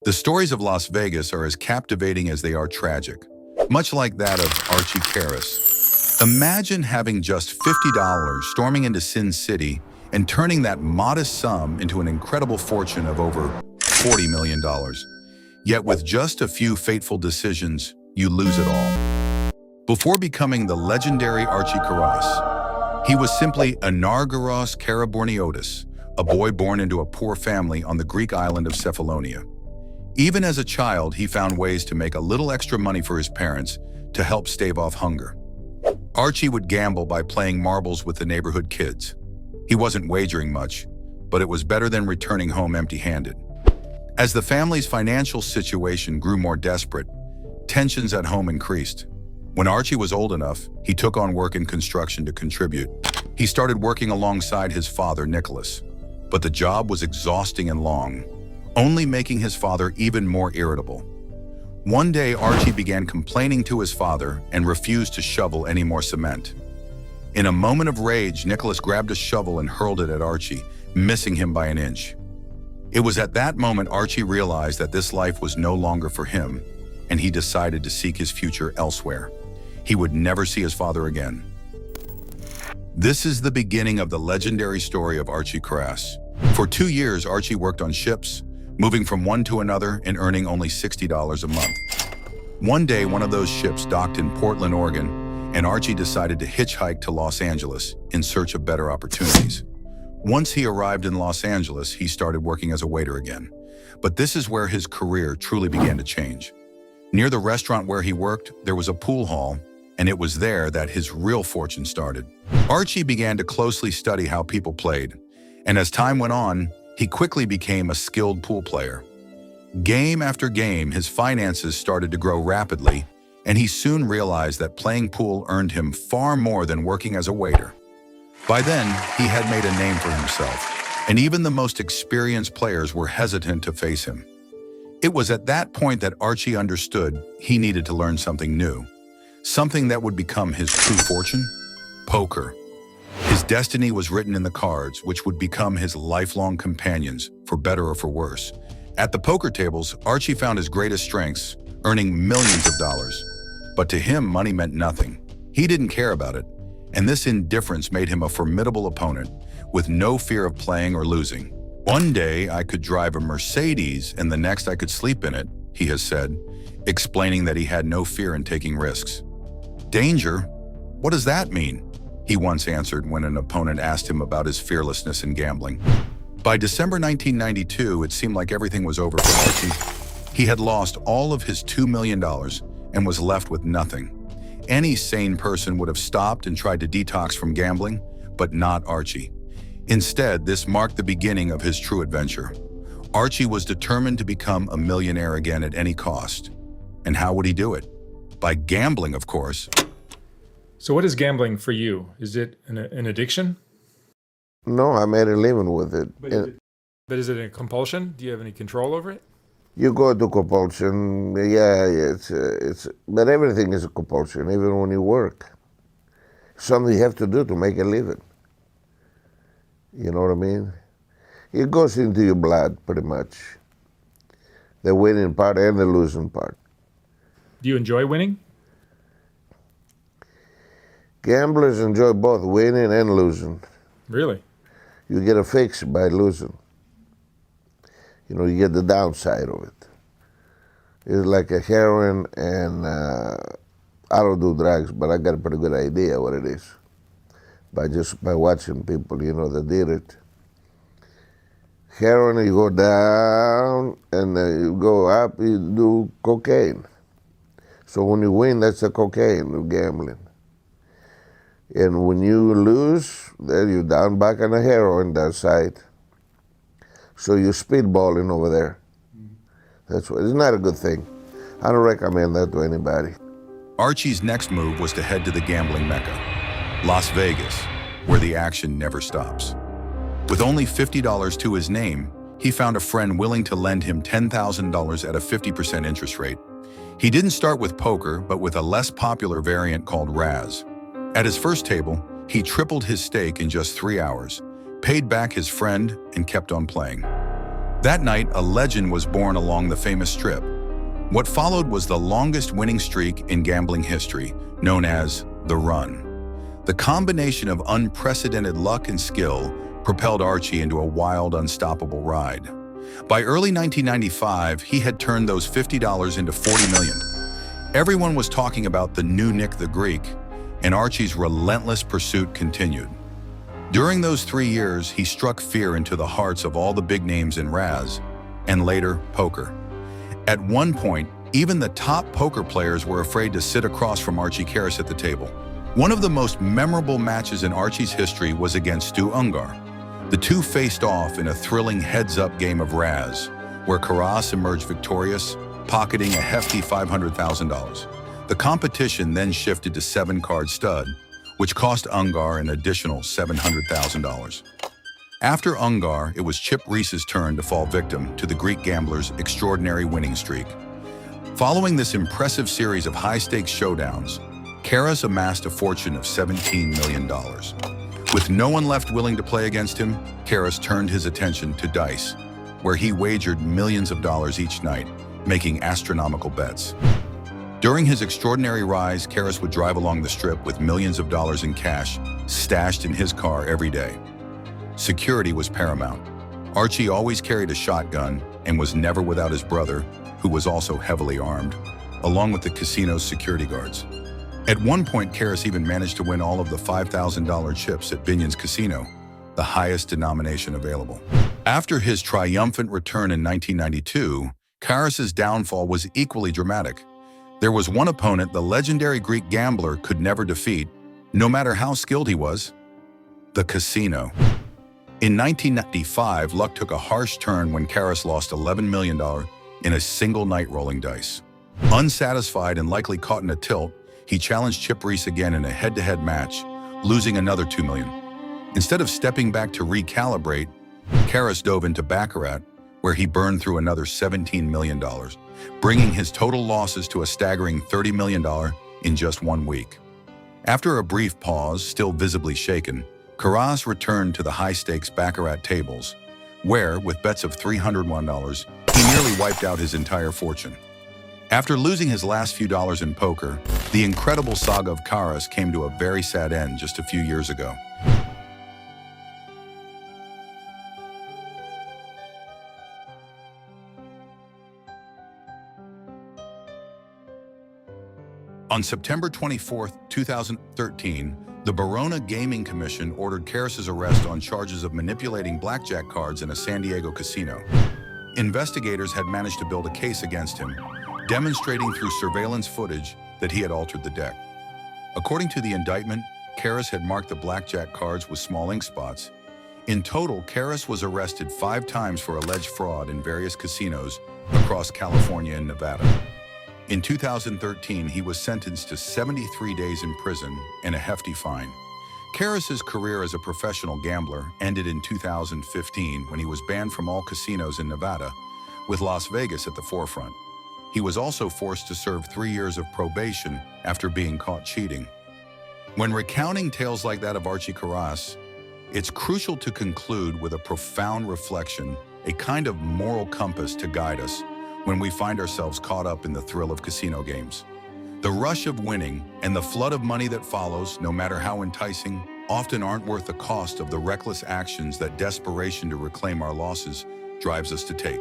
The stories of Las Vegas are as captivating as they are tragic, much like that of Archie Karas. Imagine having just $50 storming into Sin City and turning that modest sum into an incredible fortune of over $40 million. Yet with just a few fateful decisions, you lose it all. Before becoming the legendary Archie Karas, he was simply Anargyros Karaborniotis, a boy born into a poor family on the Greek island of Cephalonia. Even as a child, he found ways to make a little extra money for his parents to help stave off hunger. Archie would gamble by playing marbles with the neighborhood kids. He wasn't wagering much, but it was better than returning home empty-handed. As the family's financial situation grew more desperate, tensions at home increased. When Archie was old enough, he took on work in construction to contribute. He started working alongside his father, Nicholas, but the job was exhausting and long, only making his father even more irritable. One day, Archie began complaining to his father and refused to shovel any more cement. In a moment of rage, Nicholas grabbed a shovel and hurled it at Archie, missing him by an inch. It was at that moment Archie realized that this life was no longer for him, and he decided to seek his future elsewhere. He would never see his father again. This is the beginning of the legendary story of Archie Karas. For 2 years, Archie worked on ships, moving from one to another and earning only $60 a month. One day, one of those ships docked in Portland, Oregon, and Archie decided to hitchhike to Los Angeles in search of better opportunities. Once he arrived in Los Angeles, he started working as a waiter again. But this is where his career truly began to change. Near the restaurant where he worked, there was a pool hall, and it was there that his real fortune started. Archie began to closely study how people played, and as time went on, he quickly became a skilled pool player. Game after game, his finances started to grow rapidly, and he soon realized that playing pool earned him far more than working as a waiter. By then, he had made a name for himself, and even the most experienced players were hesitant to face him. It was at that point that Archie understood he needed to learn something new, something that would become his true fortune: poker. His destiny was written in the cards, which would become his lifelong companions, for better or for worse. At the poker tables, Archie found his greatest strengths, earning millions of dollars. But to him, money meant nothing. He didn't care about it, and this indifference made him a formidable opponent, with no fear of playing or losing. "One day, I could drive a Mercedes, and the next I could sleep in it," he has said, explaining that he had no fear in taking risks. "Danger? What does that mean?" he once answered when an opponent asked him about his fearlessness in gambling. By December 1992, it seemed like everything was over for Archie. He had lost all of his $2 million and was left with nothing. Any sane person would have stopped and tried to detox from gambling, but not Archie. Instead, this marked the beginning of his true adventure. Archie was determined to become a millionaire again at any cost. And how would he do it? By gambling, of course. So what is gambling for you? Is it an addiction? No, I made a living with it. But is it a compulsion? Do you have any control over it? You go to compulsion, yeah, but everything is a compulsion, even when you work. Something you have to do to make a living. You know what I mean? It goes into your blood, pretty much. The winning part and the losing part. Do you enjoy winning? Gamblers enjoy both winning and losing. Really? You get a fix by losing. You know, you get the downside of it. It's like a heroin, and I don't do drugs, but I got a pretty good idea what it is. By watching people, you know, that did it. Heroin, you go down, and you go up, you do cocaine. So when you win, that's the cocaine of gambling. And when you lose, then you're down back on the heroin, that side. So you're speedballing over there. That's what, it's not a good thing. I don't recommend that to anybody. Archie's next move was to head to the gambling mecca, Las Vegas, where the action never stops. With only $50 to his name, he found a friend willing to lend him $10,000 at a 50% interest rate. He didn't start with poker, but with a less popular variant called Raz. At his first table, he tripled his stake in just 3 hours, paid back his friend, and kept on playing. That night, a legend was born along the famous strip. What followed was the longest winning streak in gambling history, known as the Run. The combination of unprecedented luck and skill propelled Archie into a wild, unstoppable ride. By early 1995, he had turned those $50 into $40 million. Everyone was talking about the new Nick the Greek, and Archie's relentless pursuit continued. During those 3 years, he struck fear into the hearts of all the big names in Raz, and later, poker. At one point, even the top poker players were afraid to sit across from Archie Karas at the table. One of the most memorable matches in Archie's history was against Stu Ungar. The two faced off in a thrilling heads-up game of Raz, where Karas emerged victorious, pocketing a hefty $500,000. The competition then shifted to 7-card stud, which cost Ungar an additional $700,000. After Ungar, it was Chip Reese's turn to fall victim to the Greek gambler's extraordinary winning streak. Following this impressive series of high-stakes showdowns, Karas amassed a fortune of $17 million. With no one left willing to play against him, Karas turned his attention to dice, where he wagered millions of dollars each night, making astronomical bets. During his extraordinary rise, Karas would drive along the strip with millions of dollars in cash stashed in his car every day. Security was paramount. Archie always carried a shotgun and was never without his brother, who was also heavily armed, along with the casino's security guards. At one point, Karas even managed to win all of the $5,000 chips at Binion's casino, the highest denomination available. After his triumphant return in 1992, Karas's downfall was equally dramatic. There was one opponent the legendary Greek gambler could never defeat, no matter how skilled he was: the casino. In 1995, luck took a harsh turn when Karas lost $11 million in a single night rolling dice. Unsatisfied and likely caught in a tilt, he challenged Chip Reese again in a head-to-head match, losing another $2 million. Instead of stepping back to recalibrate, Karas dove into Baccarat, where he burned through another $17 million, bringing his total losses to a staggering $30 million in just 1 week. After a brief pause, still visibly shaken, Karas returned to the high-stakes Baccarat tables, where, with bets of $301, he nearly wiped out his entire fortune. After losing his last few dollars in poker, the incredible saga of Karas came to a very sad end just a few years ago. On September 24, 2013, the Barona Gaming Commission ordered Karas's arrest on charges of manipulating blackjack cards in a San Diego casino. Investigators had managed to build a case against him, demonstrating through surveillance footage that he had altered the deck. According to the indictment, Karas had marked the blackjack cards with small ink spots. In total, Karas was arrested 5 times for alleged fraud in various casinos across California and Nevada. In 2013, he was sentenced to 73 days in prison and a hefty fine. Karas's career as a professional gambler ended in 2015 when he was banned from all casinos in Nevada, with Las Vegas at the forefront. He was also forced to serve 3 years of probation after being caught cheating. When recounting tales like that of Archie Karas, it's crucial to conclude with a profound reflection, a kind of moral compass to guide us when we find ourselves caught up in the thrill of casino games. The rush of winning and the flood of money that follows, no matter how enticing, often aren't worth the cost of the reckless actions that desperation to reclaim our losses drives us to take.